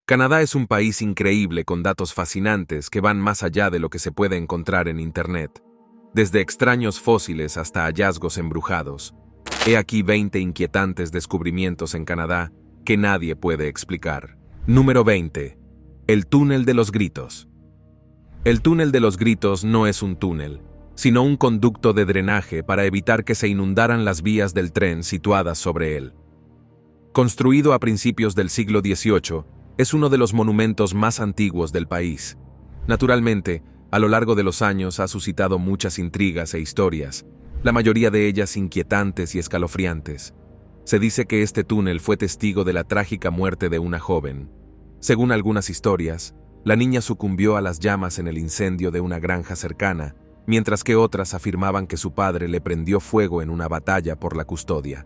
Canadá es un país increíble con datos fascinantes que van más allá de lo que se puede encontrar en Internet. Desde extraños fósiles hasta hallazgos embrujados. He aquí 20 inquietantes descubrimientos en Canadá que nadie puede explicar. Número 20. El túnel de los gritos. El túnel de los gritos no es un túnel, sino un conducto de drenaje para evitar que se inundaran las vías del tren situadas sobre él. Construido a principios del siglo XVIII, es uno de los monumentos más antiguos del país. Naturalmente, a lo largo de los años ha suscitado muchas intrigas e historias, la mayoría de ellas inquietantes y escalofriantes. Se dice que este túnel fue testigo de la trágica muerte de una joven. Según algunas historias, la niña sucumbió a las llamas en el incendio de una granja cercana, mientras que otras afirmaban que su padre le prendió fuego en una batalla por la custodia.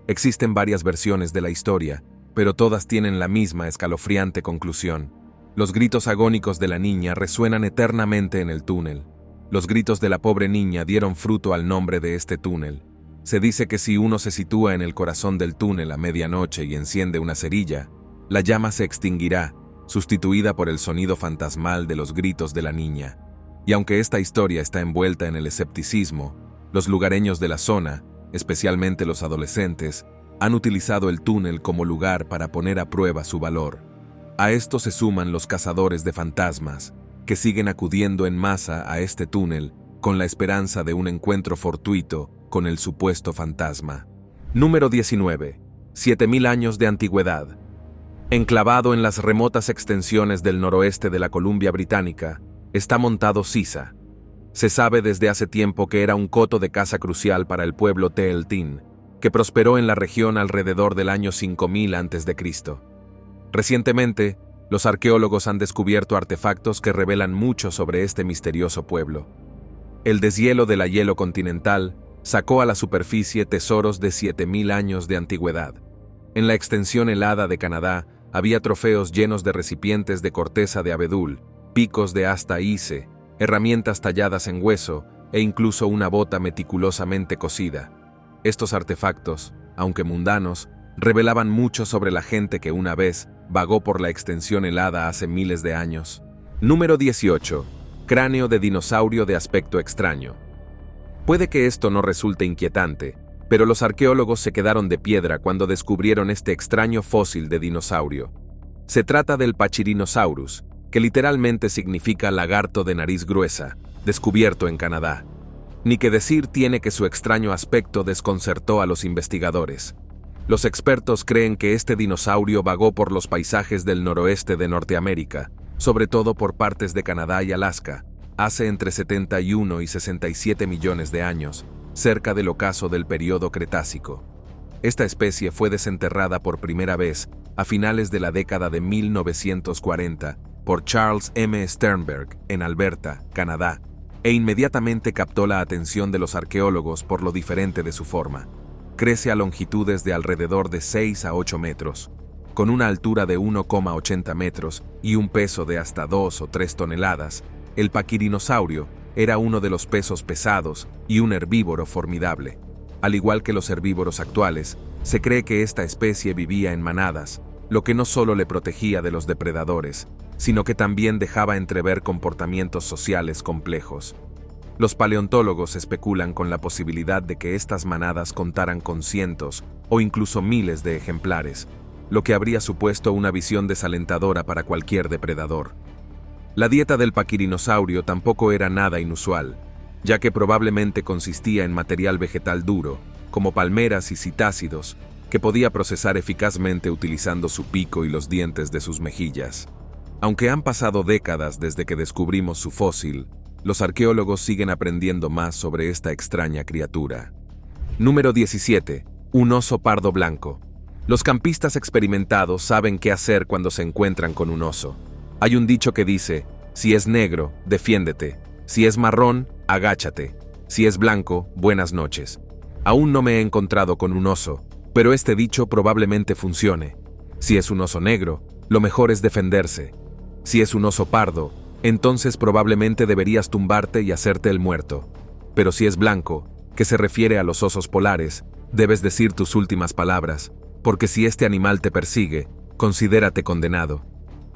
Existen varias versiones de la historia, pero todas tienen la misma escalofriante conclusión. Los gritos agónicos de la niña resuenan eternamente en el túnel. Los gritos de la pobre niña dieron fruto al nombre de este túnel. Se dice que si uno se sitúa en el corazón del túnel a medianoche y enciende una cerilla, la llama se extinguirá, sustituida por el sonido fantasmal de los gritos de la niña. Y aunque esta historia está envuelta en el escepticismo, los lugareños de la zona, especialmente los adolescentes, han utilizado el túnel como lugar para poner a prueba su valor. A esto se suman los cazadores de fantasmas, que siguen acudiendo en masa a este túnel con la esperanza de un encuentro fortuito con el supuesto fantasma. Número 19. 7000 años de antigüedad. Enclavado en las remotas extensiones del noroeste de la Columbia Británica, está montado Sisa. Se sabe desde hace tiempo que era un coto de caza crucial para el pueblo Teeltín, que prosperó en la región alrededor del año 5000 a.C. Recientemente, los arqueólogos han descubierto artefactos que revelan mucho sobre este misterioso pueblo. El deshielo de la hielo continental sacó a la superficie tesoros de 7000 años de antigüedad. En la extensión helada de Canadá había trofeos llenos de recipientes de corteza de abedul, picos de asta íce, herramientas talladas en hueso e incluso una bota meticulosamente cosida. Estos artefactos, aunque mundanos, revelaban mucho sobre la gente que una vez vagó por la extensión helada hace miles de años. Número 18. Cráneo de dinosaurio de aspecto extraño. Puede que esto no resulte inquietante, pero los arqueólogos se quedaron de piedra cuando descubrieron este extraño fósil de dinosaurio. Se trata del Pachyrhinosaurus, que literalmente significa lagarto de nariz gruesa, descubierto en Canadá. Ni que decir tiene que su extraño aspecto desconcertó a los investigadores. Los expertos creen que este dinosaurio vagó por los paisajes del noroeste de Norteamérica, sobre todo por partes de Canadá y Alaska, hace entre 71 y 67 millones de años, cerca del ocaso del período Cretácico. Esta especie fue desenterrada por primera vez a finales de la década de 1940 por Charles M. Sternberg en Alberta, Canadá, e inmediatamente captó la atención de los arqueólogos por lo diferente de su forma. Crece a longitudes de alrededor de 6 a 8 metros, con una altura de 1,80 metros y un peso de hasta 2 o 3 toneladas. El Pachyrhinosaurio era uno de los pesos pesados y un herbívoro formidable. Al igual que los herbívoros actuales, se cree que esta especie vivía en manadas, lo que no solo le protegía de los depredadores, sino que también dejaba entrever comportamientos sociales complejos. Los paleontólogos especulan con la posibilidad de que estas manadas contaran con cientos o incluso miles de ejemplares, lo que habría supuesto una visión desalentadora para cualquier depredador. La dieta del Pachyrhinosaurio tampoco era nada inusual, ya que probablemente consistía en material vegetal duro, como palmeras y citácidos, que podía procesar eficazmente utilizando su pico y los dientes de sus mejillas. Aunque han pasado décadas desde que descubrimos su fósil, los arqueólogos siguen aprendiendo más sobre esta extraña criatura. Número 17. Un oso pardo blanco. Los campistas experimentados saben qué hacer cuando se encuentran con un oso. Hay un dicho que dice: si es negro, defiéndete; si es marrón, agáchate; si es blanco, buenas noches. Aún no me he encontrado con un oso, pero este dicho probablemente funcione. Si es un oso negro, lo mejor es defenderse. Si es un oso pardo, entonces probablemente deberías tumbarte y hacerte el muerto. Pero si es blanco, que se refiere a los osos polares, debes decir tus últimas palabras, porque si este animal te persigue, considérate condenado.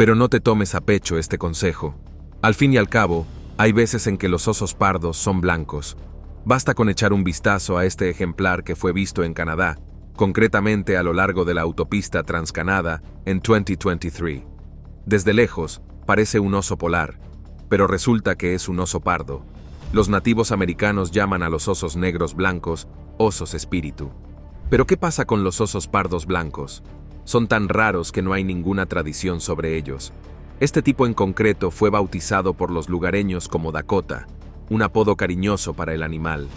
Pero no te tomes a pecho este consejo. Al fin y al cabo, hay veces en que los osos pardos son blancos. Basta con echar un vistazo a este ejemplar que fue visto en Canadá, concretamente a lo largo de la autopista Transcanada en 2023. Desde lejos, parece un oso polar, pero resulta que es un oso pardo. Los nativos americanos llaman a los osos negros blancos osos espíritu. ¿Pero qué pasa con los osos pardos blancos? Son tan raros que no hay ninguna tradición sobre ellos. Este tipo en concreto fue bautizado por los lugareños como Dakota, un apodo cariñoso para el animal.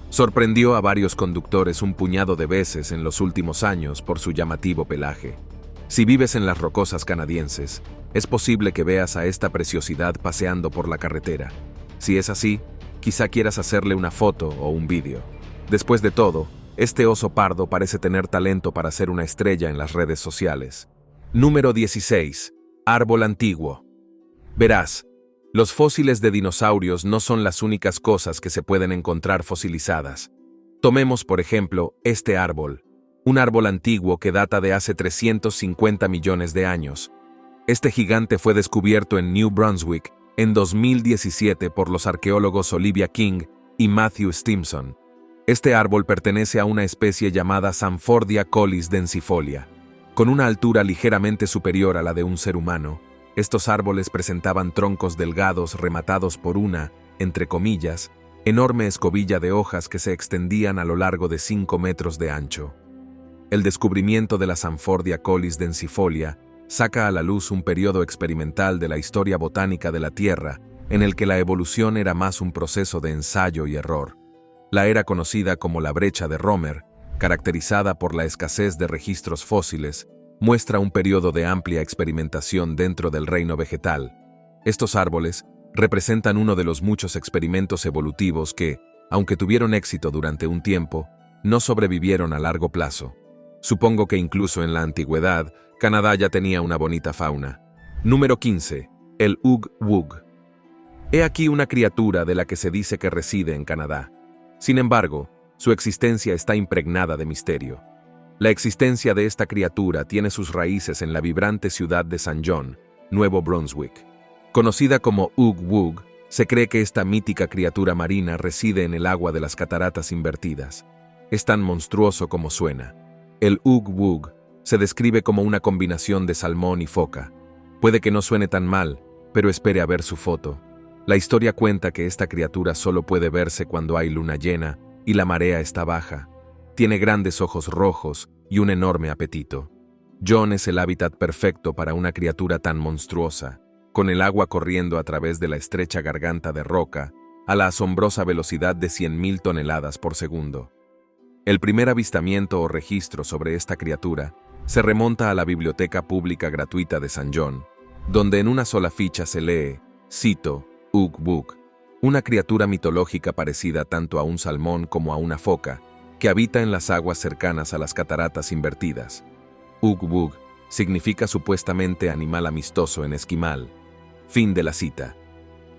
Sorprendió a varios conductores un puñado de veces en los últimos años por su llamativo pelaje. Si vives en las rocosas canadienses, es posible que veas a esta preciosidad paseando por la carretera. Si es así, quizá quieras hacerle una foto o un vídeo. Después de todo, este oso pardo parece tener talento para ser una estrella en las redes sociales. Número 16. Árbol antiguo. Verás, los fósiles de dinosaurios no son las únicas cosas que se pueden encontrar fosilizadas. Tomemos, por ejemplo, este árbol. Un árbol antiguo que data de hace 350 millones de años. Este gigante fue descubierto en New Brunswick en 2017 por los arqueólogos Olivia King y Matthew Stimson. Este árbol pertenece a una especie llamada Sanfordia collis densifolia. Con una altura ligeramente superior a la de un ser humano, estos árboles presentaban troncos delgados rematados por una, entre comillas, enorme escobilla de hojas que se extendían a lo largo de 5 metros de ancho. El descubrimiento de la Sanfordia collis densifolia saca a la luz un periodo experimental de la historia botánica de la Tierra, en el que la evolución era más un proceso de ensayo y error. La era conocida como la brecha de Romer, caracterizada por la escasez de registros fósiles, muestra un periodo de amplia experimentación dentro del reino vegetal. Estos árboles representan uno de los muchos experimentos evolutivos que, aunque tuvieron éxito durante un tiempo, no sobrevivieron a largo plazo. Supongo que incluso en la antigüedad, Canadá ya tenía una bonita fauna. Número 15. El Ugg-Wugg. He aquí una criatura de la que se dice que reside en Canadá. Sin embargo, su existencia está impregnada de misterio. La existencia de esta criatura tiene sus raíces en la vibrante ciudad de St. John, Nuevo Brunswick. Conocida como Ugg-Wugg, se cree que esta mítica criatura marina reside en el agua de las cataratas invertidas. Es tan monstruoso como suena. El Ugg-Wugg se describe como una combinación de salmón y foca. Puede que no suene tan mal, pero espere a ver su foto. La historia cuenta que esta criatura solo puede verse cuando hay luna llena y la marea está baja. Tiene grandes ojos rojos y un enorme apetito. John es el hábitat perfecto para una criatura tan monstruosa, con el agua corriendo a través de la estrecha garganta de roca a la asombrosa velocidad de 100.000 toneladas por segundo. El primer avistamiento o registro sobre esta criatura se remonta a la Biblioteca Pública Gratuita de St. John, donde en una sola ficha se lee, cito, Ugg-Wugg, una criatura mitológica parecida tanto a un salmón como a una foca, que habita en las aguas cercanas a las cataratas invertidas. Ugg-Wugg significa supuestamente animal amistoso en esquimal. Fin de la cita.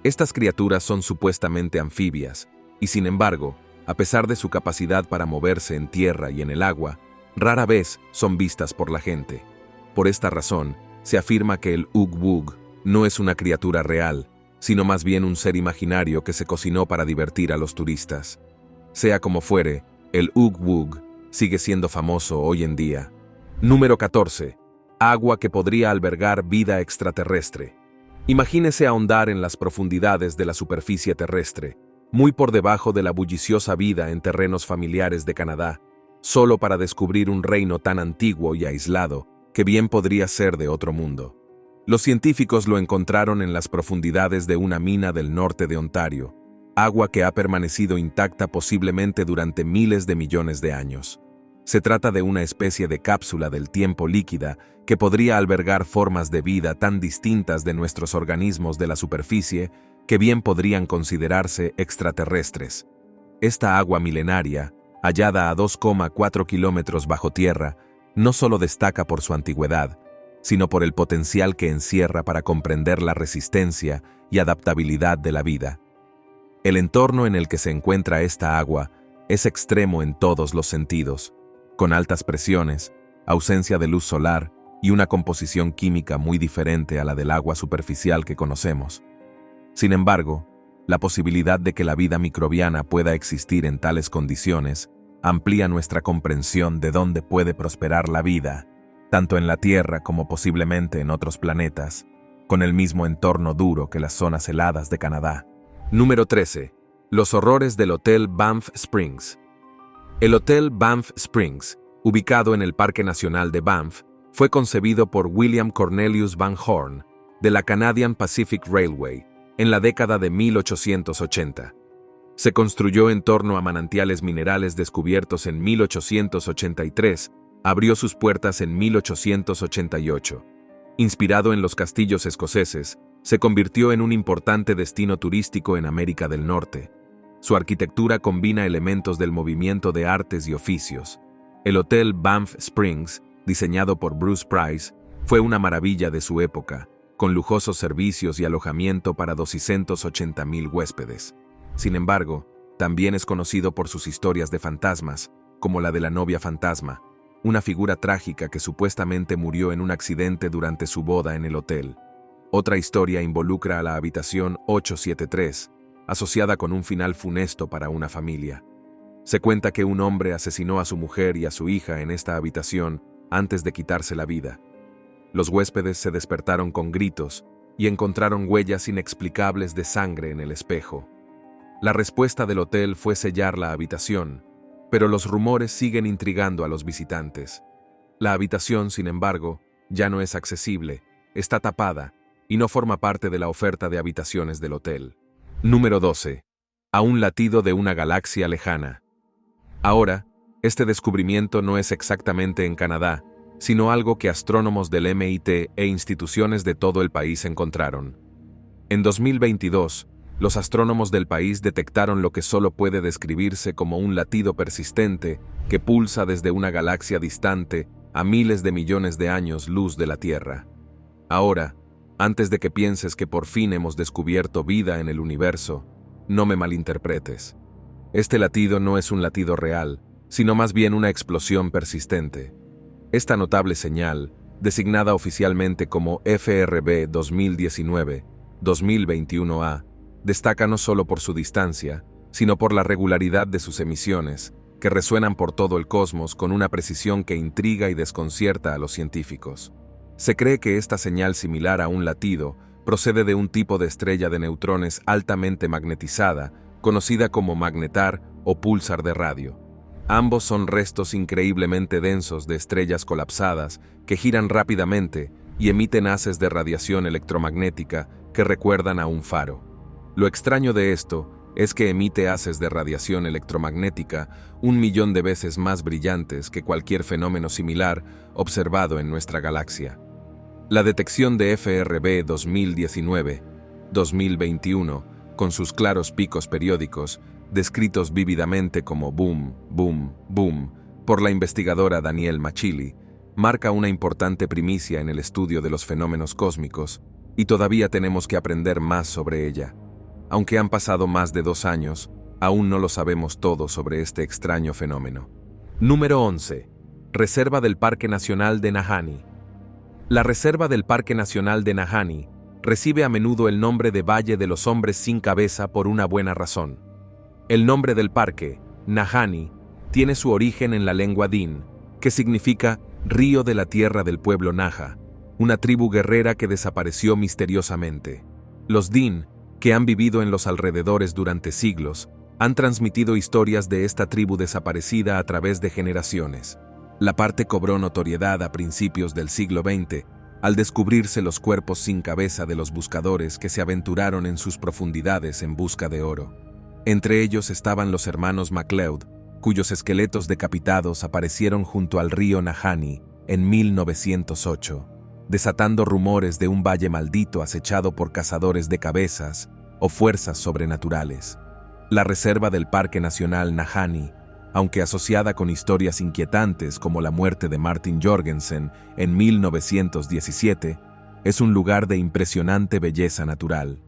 Estas criaturas son supuestamente anfibias, y sin embargo, a pesar de su capacidad para moverse en tierra y en el agua, rara vez son vistas por la gente. Por esta razón, se afirma que el Ugg-Wugg no es una criatura real, sino más bien un ser imaginario que se cocinó para divertir a los turistas. Sea como fuere, el Ugg-Wugg sigue siendo famoso hoy en día. Número 14. Agua que podría albergar vida extraterrestre. Imagínese ahondar en las profundidades de la superficie terrestre, muy por debajo de la bulliciosa vida en terrenos familiares de Canadá, solo para descubrir un reino tan antiguo y aislado que bien podría ser de otro mundo. Los científicos lo encontraron en las profundidades de una mina del norte de Ontario, agua que ha permanecido intacta posiblemente durante miles de millones de años. Se trata de una especie de cápsula del tiempo líquida que podría albergar formas de vida tan distintas de nuestros organismos de la superficie que bien podrían considerarse extraterrestres. Esta agua milenaria, hallada a 2,4 kilómetros bajo tierra, no solo destaca por su antigüedad, sino por el potencial que encierra para comprender la resistencia y adaptabilidad de la vida. El entorno en el que se encuentra esta agua es extremo en todos los sentidos, con altas presiones, ausencia de luz solar y una composición química muy diferente a la del agua superficial que conocemos. Sin embargo, la posibilidad de que la vida microbiana pueda existir en tales condiciones amplía nuestra comprensión de dónde puede prosperar la vida, tanto en la Tierra como posiblemente en otros planetas, con el mismo entorno duro que las zonas heladas de Canadá. Número 13. Los horrores del Hotel Banff Springs. El Hotel Banff Springs, ubicado en el Parque Nacional de Banff, fue concebido por William Cornelius Van Horn, de la Canadian Pacific Railway, en la década de 1880. Se construyó en torno a manantiales minerales descubiertos en 1883, abrió sus puertas en 1888. Inspirado en los castillos escoceses, se convirtió en un importante destino turístico en América del Norte. Su arquitectura combina elementos del movimiento de artes y oficios. El Hotel Banff Springs, diseñado por Bruce Price, fue una maravilla de su época, con lujosos servicios y alojamiento para 280,000 huéspedes. Sin embargo, también es conocido por sus historias de fantasmas, como la de la novia fantasma, una figura trágica que supuestamente murió en un accidente durante su boda en el hotel. Otra historia involucra a la habitación 873, asociada con un final funesto para una familia. Se cuenta que un hombre asesinó a su mujer y a su hija en esta habitación antes de quitarse la vida. Los huéspedes se despertaron con gritos y encontraron huellas inexplicables de sangre en el espejo. La respuesta del hotel fue sellar la habitación, pero los rumores siguen intrigando a los visitantes. La habitación, sin embargo, ya no es accesible, está tapada y no forma parte de la oferta de habitaciones del hotel. Número 12. A un latido de una galaxia lejana. Ahora, este descubrimiento no es exactamente en Canadá, sino algo que astrónomos del MIT e instituciones de todo el país encontraron. En 2022, los astrónomos del país detectaron lo que solo puede describirse como un latido persistente que pulsa desde una galaxia distante a miles de millones de años luz de la Tierra. Ahora, antes de que pienses que por fin hemos descubierto vida en el universo, no me malinterpretes. Este latido no es un latido real, sino más bien una explosión persistente. Esta notable señal, designada oficialmente como FRB 2019-2021A, destaca no solo por su distancia, sino por la regularidad de sus emisiones, que resuenan por todo el cosmos con una precisión que intriga y desconcierta a los científicos. Se cree que esta señal similar a un latido procede de un tipo de estrella de neutrones altamente magnetizada, conocida como magnetar o púlsar de radio. Ambos son restos increíblemente densos de estrellas colapsadas que giran rápidamente y emiten haces de radiación electromagnética que recuerdan a un faro. Lo extraño de esto es que emite haces de radiación electromagnética 1.000.000 de veces más brillantes que cualquier fenómeno similar observado en nuestra galaxia. La detección de FRB 2019-2021, con sus claros picos periódicos, descritos vívidamente como boom, boom, boom, por la investigadora Danielle Machili, marca una importante primicia en el estudio de los fenómenos cósmicos, y todavía tenemos que aprender más sobre ella. Aunque han pasado más de 2 años, aún no lo sabemos todo sobre este extraño fenómeno. Número 11. Reserva del Parque Nacional de Nahanni. La Reserva del Parque Nacional de Nahanni recibe a menudo el nombre de Valle de los Hombres sin Cabeza por una buena razón. El nombre del parque, Nahanni, tiene su origen en la lengua Din, que significa río de la tierra del pueblo Naha, una tribu guerrera que desapareció misteriosamente. Los Din, que han vivido en los alrededores durante siglos, han transmitido historias de esta tribu desaparecida a través de generaciones. La parte cobró notoriedad a principios del siglo XX, al descubrirse los cuerpos sin cabeza de los buscadores que se aventuraron en sus profundidades en busca de oro. Entre ellos estaban los hermanos MacLeod, cuyos esqueletos decapitados aparecieron junto al río Nahanni en 1908, desatando rumores de un valle maldito acechado por cazadores de cabezas o fuerzas sobrenaturales. La reserva del Parque Nacional Nahanni, aunque asociada con historias inquietantes como la muerte de Martin Jorgensen en 1917, es un lugar de impresionante belleza natural.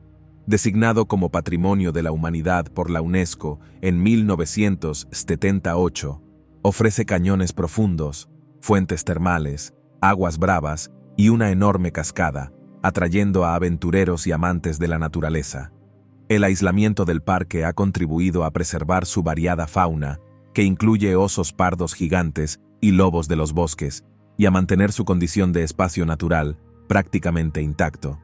Designado como Patrimonio de la Humanidad por la UNESCO en 1978, ofrece cañones profundos, fuentes termales, aguas bravas y una enorme cascada, atrayendo a aventureros y amantes de la naturaleza. El aislamiento del parque ha contribuido a preservar su variada fauna, que incluye osos pardos gigantes y lobos de los bosques, y a mantener su condición de espacio natural prácticamente intacto.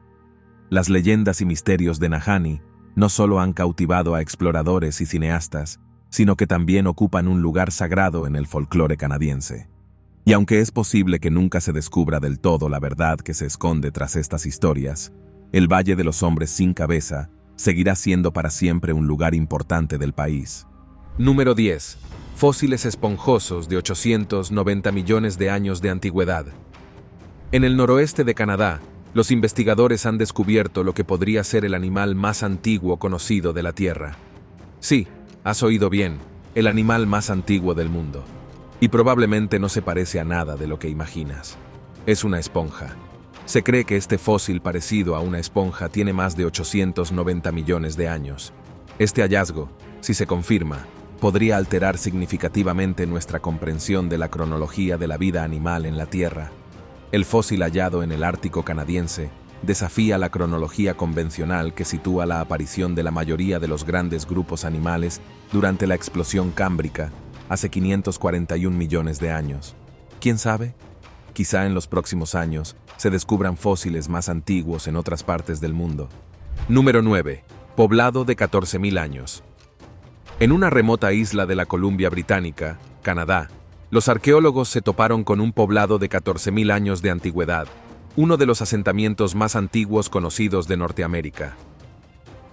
Las leyendas y misterios de Nahanni no solo han cautivado a exploradores y cineastas, sino que también ocupan un lugar sagrado en el folclore canadiense. Y aunque es posible que nunca se descubra del todo la verdad que se esconde tras estas historias, el Valle de los Hombres sin Cabeza seguirá siendo para siempre un lugar importante del país. Número 10. Fósiles esponjosos de 890 millones de años de antigüedad. En el noroeste de Canadá, los investigadores han descubierto lo que podría ser el animal más antiguo conocido de la Tierra. Sí, has oído bien, el animal más antiguo del mundo. Y probablemente no se parece a nada de lo que imaginas. Es una esponja. Se cree que este fósil parecido a una esponja tiene más de 890 millones de años. Este hallazgo, si se confirma, podría alterar significativamente nuestra comprensión de la cronología de la vida animal en la Tierra. El fósil hallado en el Ártico canadiense desafía la cronología convencional que sitúa la aparición de la mayoría de los grandes grupos animales durante la explosión cámbrica hace 541 millones de años. ¿Quién sabe? Quizá en los próximos años se descubran fósiles más antiguos en otras partes del mundo. Número 9. Poblado de 14.000 años. En una remota isla de la Columbia Británica, Canadá, los arqueólogos se toparon con un poblado de 14.000 años de antigüedad, uno de los asentamientos más antiguos conocidos de Norteamérica.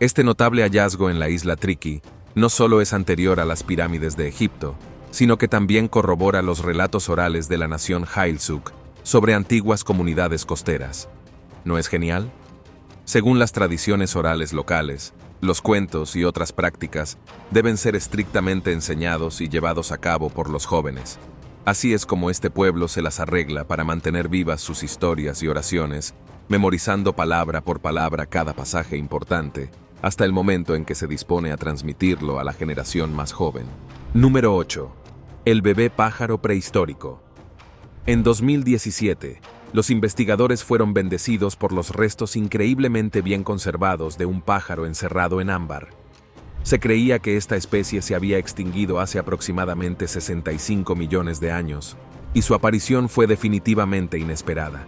Este notable hallazgo en la isla Triqui no solo es anterior a las pirámides de Egipto, sino que también corrobora los relatos orales de la nación Heiltsuk sobre antiguas comunidades costeras. ¿No es genial? Según las tradiciones orales locales, los cuentos y otras prácticas deben ser estrictamente enseñados y llevados a cabo por los jóvenes. Así es como este pueblo se las arregla para mantener vivas sus historias y oraciones, memorizando palabra por palabra cada pasaje importante, hasta el momento en que se dispone a transmitirlo a la generación más joven. Número 8. El bebé pájaro prehistórico. En 2017, los investigadores fueron bendecidos por los restos increíblemente bien conservados de un pájaro encerrado en ámbar. Se creía que esta especie se había extinguido hace aproximadamente 65 millones de años, y su aparición fue definitivamente inesperada.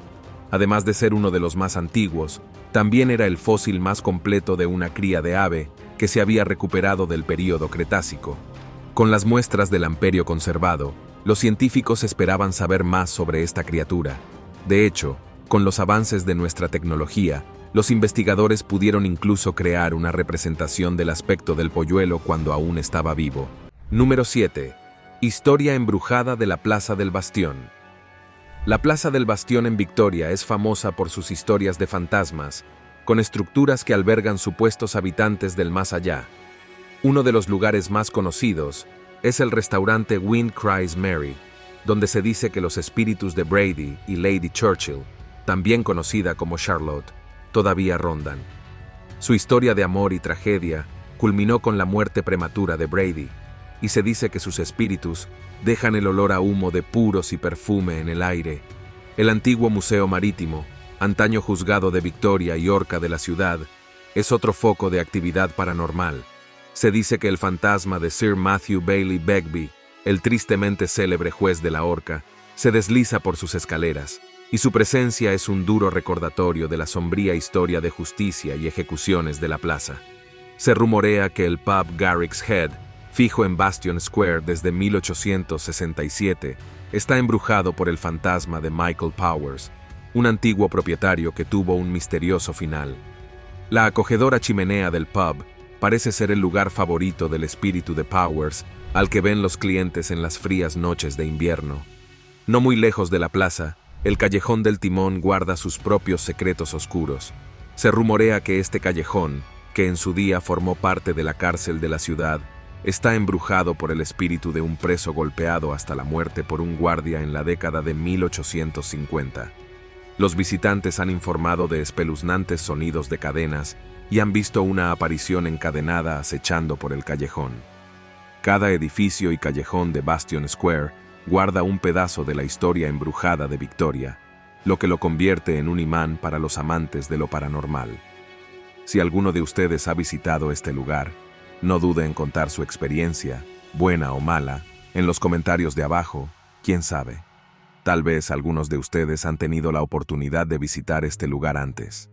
Además de ser uno de los más antiguos, también era el fósil más completo de una cría de ave que se había recuperado del período Cretácico. Con las muestras del amperio conservado, los científicos esperaban saber más sobre esta criatura. De hecho, con los avances de nuestra tecnología, los investigadores pudieron incluso crear una representación del aspecto del polluelo cuando aún estaba vivo. Número 7. Historia embrujada de la Plaza del Bastión. La Plaza del Bastión en Victoria es famosa por sus historias de fantasmas, con estructuras que albergan supuestos habitantes del más allá. Uno de los lugares más conocidos es el restaurante Wind Cries Mary, donde se dice que los espíritus de Brady y Lady Churchill, también conocida como Charlotte, todavía rondan. Su historia de amor y tragedia culminó con la muerte prematura de Brady, y se dice que sus espíritus dejan el olor a humo de puros y perfume en el aire. El antiguo Museo Marítimo, antaño juzgado de Victoria y Horca de la ciudad, es otro foco de actividad paranormal. Se dice que el fantasma de Sir Matthew Bailey Begbie, el tristemente célebre juez de la Horca, se desliza por sus escaleras, y su presencia es un duro recordatorio de la sombría historia de justicia y ejecuciones de la plaza. Se rumorea que el pub Garrick's Head, fijo en Bastion Square desde 1867, está embrujado por el fantasma de Michael Powers, un antiguo propietario que tuvo un misterioso final. La acogedora chimenea del pub parece ser el lugar favorito del espíritu de Powers, al que ven los clientes en las frías noches de invierno. No muy lejos de la plaza, el Callejón del Timón guarda sus propios secretos oscuros. Se rumorea que este callejón, que en su día formó parte de la cárcel de la ciudad, está embrujado por el espíritu de un preso golpeado hasta la muerte por un guardia en la década de 1850. Los visitantes han informado de espeluznantes sonidos de cadenas y han visto una aparición encadenada acechando por el callejón. Cada edificio y callejón de Bastion Square guarda un pedazo de la historia embrujada de Victoria, lo que lo convierte en un imán para los amantes de lo paranormal. Si alguno de ustedes ha visitado este lugar, no dude en contar su experiencia, buena o mala, en los comentarios de abajo, quién sabe. Tal vez algunos de ustedes han tenido la oportunidad de visitar este lugar antes.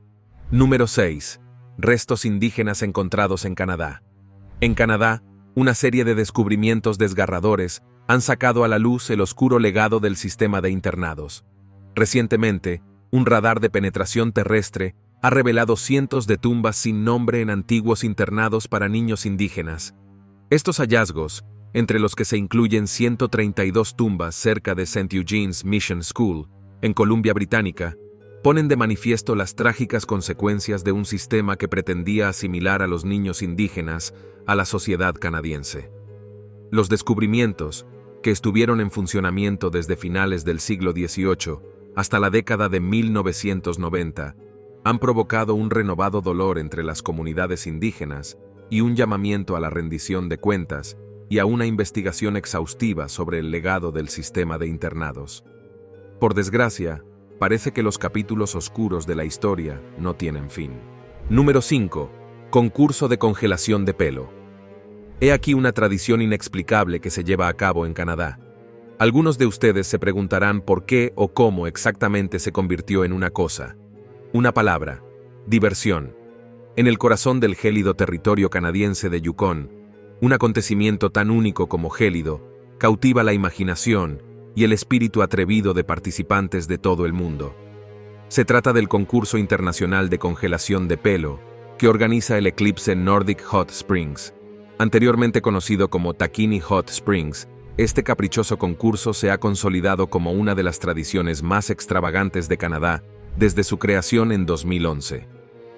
Número 6. Restos indígenas encontrados en Canadá. En Canadá, una serie de descubrimientos desgarradores han sacado a la luz el oscuro legado del sistema de internados. Recientemente, un radar de penetración terrestre ha revelado cientos de tumbas sin nombre en antiguos internados para niños indígenas. Estos hallazgos, entre los que se incluyen 132 tumbas cerca de St. Eugene's Mission School, en Columbia Británica, ponen de manifiesto las trágicas consecuencias de un sistema que pretendía asimilar a los niños indígenas a la sociedad canadiense. Los descubrimientos, que estuvieron en funcionamiento desde finales del siglo XVIII hasta la década de 1990, han provocado un renovado dolor entre las comunidades indígenas y un llamamiento a la rendición de cuentas y a una investigación exhaustiva sobre el legado del sistema de internados. Por desgracia, parece que los capítulos oscuros de la historia no tienen fin. Número 5. Concurso de congelación de pelo. He aquí una tradición inexplicable que se lleva a cabo en Canadá. Algunos de ustedes se preguntarán por qué o cómo exactamente se convirtió en una cosa. Una palabra: diversión. En el corazón del gélido territorio canadiense de Yukon, un acontecimiento tan único como gélido cautiva la imaginación y el espíritu atrevido de participantes de todo el mundo. Se trata del concurso internacional de congelación de pelo que organiza el Eclipse Nordic Hot Springs. Anteriormente conocido como Takini Hot Springs, este caprichoso concurso se ha consolidado como una de las tradiciones más extravagantes de Canadá desde su creación en 2011.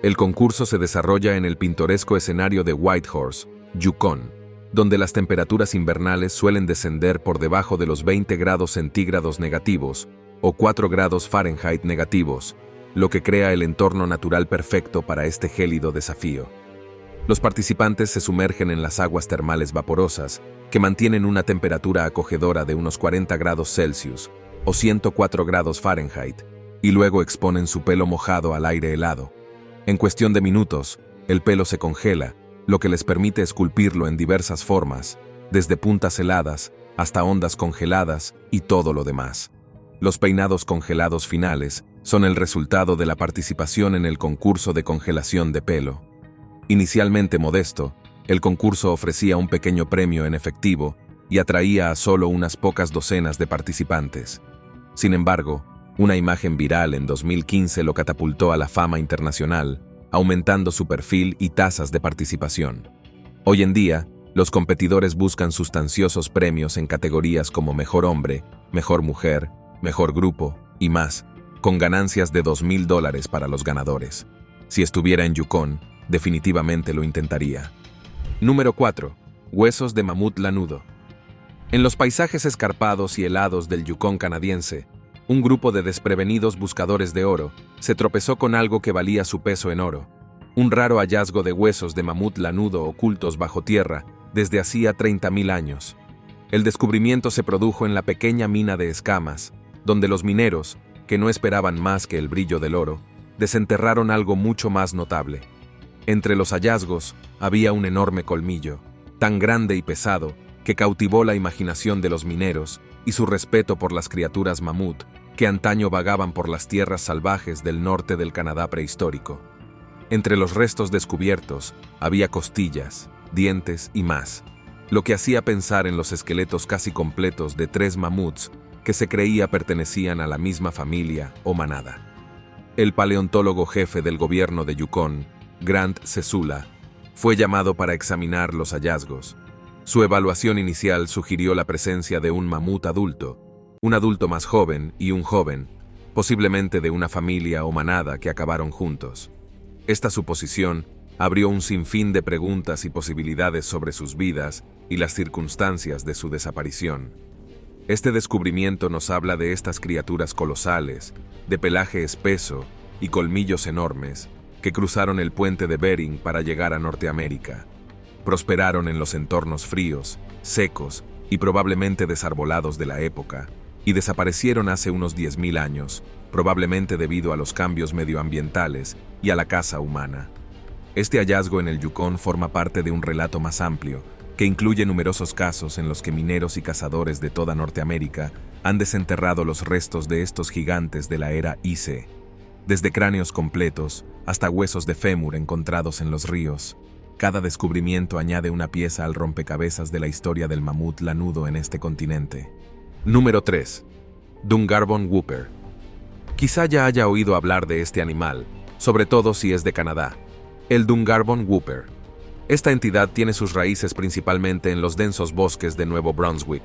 El concurso se desarrolla en el pintoresco escenario de Whitehorse, Yukon, donde las temperaturas invernales suelen descender por debajo de los 20 grados centígrados negativos o 4 grados Fahrenheit negativos, lo que crea el entorno natural perfecto para este gélido desafío. Los participantes se sumergen en las aguas termales vaporosas, que mantienen una temperatura acogedora de unos 40 grados Celsius o 104 grados Fahrenheit, y luego exponen su pelo mojado al aire helado. En cuestión de minutos, el pelo se congela, lo que les permite esculpirlo en diversas formas, desde puntas heladas hasta ondas congeladas y todo lo demás. Los peinados congelados finales son el resultado de la participación en el concurso de congelación de pelo. Inicialmente modesto, el concurso ofrecía un pequeño premio en efectivo y atraía a solo unas pocas docenas de participantes. Sin embargo, una imagen viral en 2015 lo catapultó a la fama internacional, aumentando su perfil y tasas de participación. Hoy en día, los competidores buscan sustanciosos premios en categorías como Mejor Hombre, Mejor Mujer, Mejor Grupo y más, con ganancias de $2,000 para los ganadores. Si estuviera en Yukon, definitivamente lo intentaría. Número 4. Huesos de mamut lanudo. En los paisajes escarpados y helados del Yukon canadiense, un grupo de desprevenidos buscadores de oro se tropezó con algo que valía su peso en oro, un raro hallazgo de huesos de mamut lanudo ocultos bajo tierra desde hacía 30,000 años. El descubrimiento se produjo en la pequeña mina de Escamas, donde los mineros, que no esperaban más que el brillo del oro, desenterraron algo mucho más notable. Entre los hallazgos había un enorme colmillo, tan grande y pesado que cautivó la imaginación de los mineros y su respeto por las criaturas mamut que antaño vagaban por las tierras salvajes del norte del Canadá prehistórico. Entre los restos descubiertos había costillas, dientes y más, lo que hacía pensar en los esqueletos casi completos de 3 mamuts que se creía pertenecían a la misma familia o manada. El paleontólogo jefe del gobierno de Yukon, Grant Sesula, fue llamado para examinar los hallazgos. Su evaluación inicial sugirió la presencia de un mamut adulto, un adulto más joven y un joven, posiblemente de una familia o manada que acabaron juntos. Esta suposición abrió un sinfín de preguntas y posibilidades sobre sus vidas y las circunstancias de su desaparición. Este descubrimiento nos habla de estas criaturas colosales, de pelaje espeso y colmillos enormes, que cruzaron el puente de Bering para llegar a Norteamérica. Prosperaron en los entornos fríos, secos y probablemente desarbolados de la época, y desaparecieron hace unos 10,000 años, probablemente debido a los cambios medioambientales y a la caza humana. Este hallazgo en el Yukón forma parte de un relato más amplio, que incluye numerosos casos en los que mineros y cazadores de toda Norteamérica han desenterrado los restos de estos gigantes de la era Ice, desde cráneos completos hasta huesos de fémur encontrados en los ríos. Cada descubrimiento añade una pieza al rompecabezas de la historia del mamut lanudo en este continente. Número 3. Dungarvon Whooper. Quizá ya haya oído hablar de este animal, sobre todo si es de Canadá. El Dungarvon Whooper. Esta entidad tiene sus raíces principalmente en los densos bosques de Nuevo Brunswick.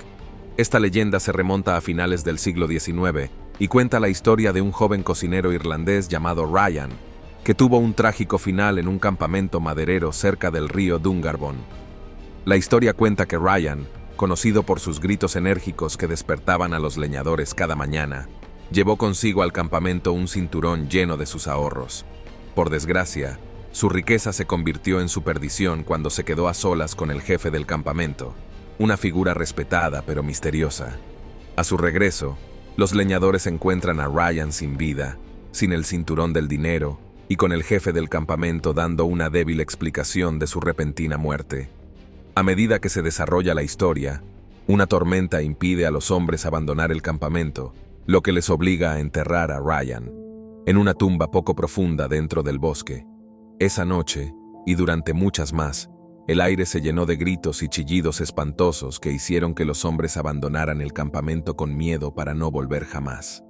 Esta leyenda se remonta a finales del siglo XIX y cuenta la historia de un joven cocinero irlandés llamado Ryan, que tuvo un trágico final en un campamento maderero cerca del río Dungarvon. La historia cuenta que Ryan, conocido por sus gritos enérgicos que despertaban a los leñadores cada mañana, llevó consigo al campamento un cinturón lleno de sus ahorros. Por desgracia, su riqueza se convirtió en su perdición cuando se quedó a solas con el jefe del campamento, una figura respetada pero misteriosa. A su regreso, los leñadores encuentran a Ryan sin vida, sin el cinturón del dinero y con el jefe del campamento dando una débil explicación de su repentina muerte. A medida que se desarrolla la historia, una tormenta impide a los hombres abandonar el campamento, lo que les obliga a enterrar a Ryan en una tumba poco profunda dentro del bosque. Esa noche, y durante muchas más, el aire se llenó de gritos y chillidos espantosos que hicieron que los hombres abandonaran el campamento con miedo para no volver jamás.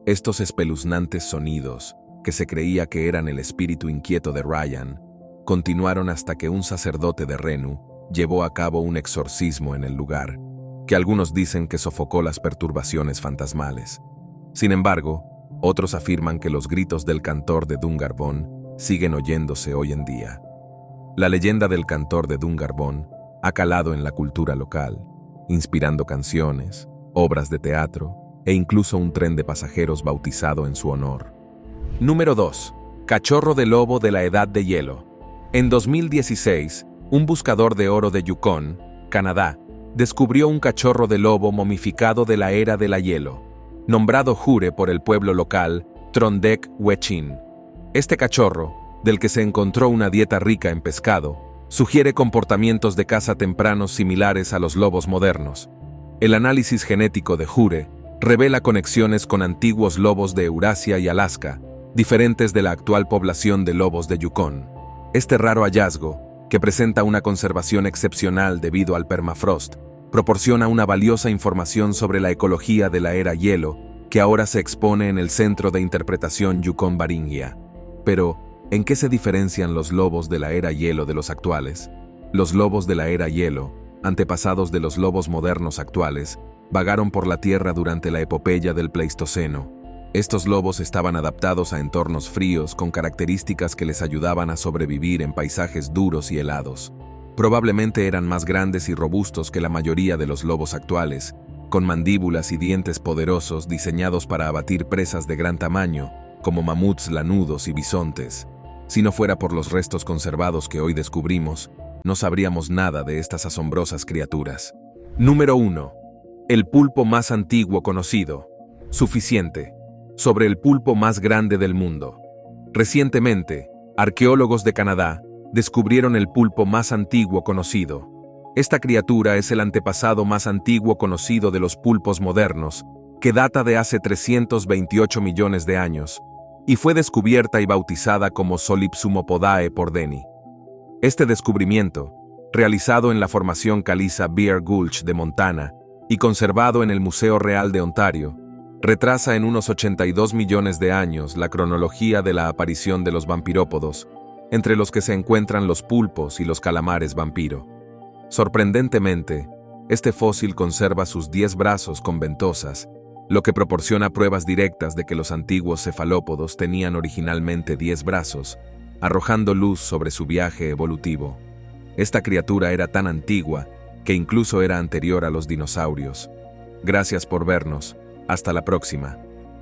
Estos espeluznantes sonidos, que se creía que eran el espíritu inquieto de Ryan, continuaron hasta que un sacerdote de Renu llevó a cabo un exorcismo en el lugar, que algunos dicen que sofocó las perturbaciones fantasmales. Sin embargo, otros afirman que los gritos del cantor de Dungarvon siguen oyéndose hoy en día. La leyenda del cantor de Dungarvon ha calado en la cultura local, inspirando canciones, obras de teatro e incluso un tren de pasajeros bautizado en su honor. Número 2. Cachorro de lobo de la Edad de Hielo. En 2016, un buscador de oro de Yukon, Canadá, descubrió un cachorro de lobo momificado de la era de la hielo, nombrado Hure por el pueblo local Trondek Wechin. Este cachorro, del que se encontró una dieta rica en pescado, sugiere comportamientos de caza tempranos similares a los lobos modernos. El análisis genético de Hure revela conexiones con antiguos lobos de Eurasia y Alaska, diferentes de la actual población de lobos de Yukon. Este raro hallazgo, que presenta una conservación excepcional debido al permafrost, proporciona una valiosa información sobre la ecología de la era hielo, que ahora se expone en el Centro de Interpretación Yukon-Baringia. Pero, ¿en qué se diferencian los lobos de la era hielo de los actuales? Los lobos de la era hielo, antepasados de los lobos modernos actuales, vagaron por la Tierra durante la epopeya del Pleistoceno. Estos lobos estaban adaptados a entornos fríos con características que les ayudaban a sobrevivir en paisajes duros y helados. Probablemente eran más grandes y robustos que la mayoría de los lobos actuales, con mandíbulas y dientes poderosos diseñados para abatir presas de gran tamaño, como mamuts lanudos y bisontes. Si no fuera por los restos conservados que hoy descubrimos, no sabríamos nada de estas asombrosas criaturas. Número 1. El pulpo más antiguo conocido. Suficiente. Sobre el pulpo más grande del mundo. Recientemente, arqueólogos de Canadá descubrieron el pulpo más antiguo conocido. Esta criatura es el antepasado más antiguo conocido de los pulpos modernos, que data de hace 328 millones de años, y fue descubierta y bautizada como Solipsumopodae por Denny. Este descubrimiento, realizado en la formación caliza Bear Gulch de Montana y conservado en el Museo Real de Ontario, retrasa en unos 82 millones de años la cronología de la aparición de los vampirópodos, entre los que se encuentran los pulpos y los calamares vampiro. Sorprendentemente, este fósil conserva sus 10 brazos con ventosas, lo que proporciona pruebas directas de que los antiguos cefalópodos tenían originalmente 10 brazos, arrojando luz sobre su viaje evolutivo. Esta criatura era tan antigua que incluso era anterior a los dinosaurios. Gracias por vernos. Hasta la próxima.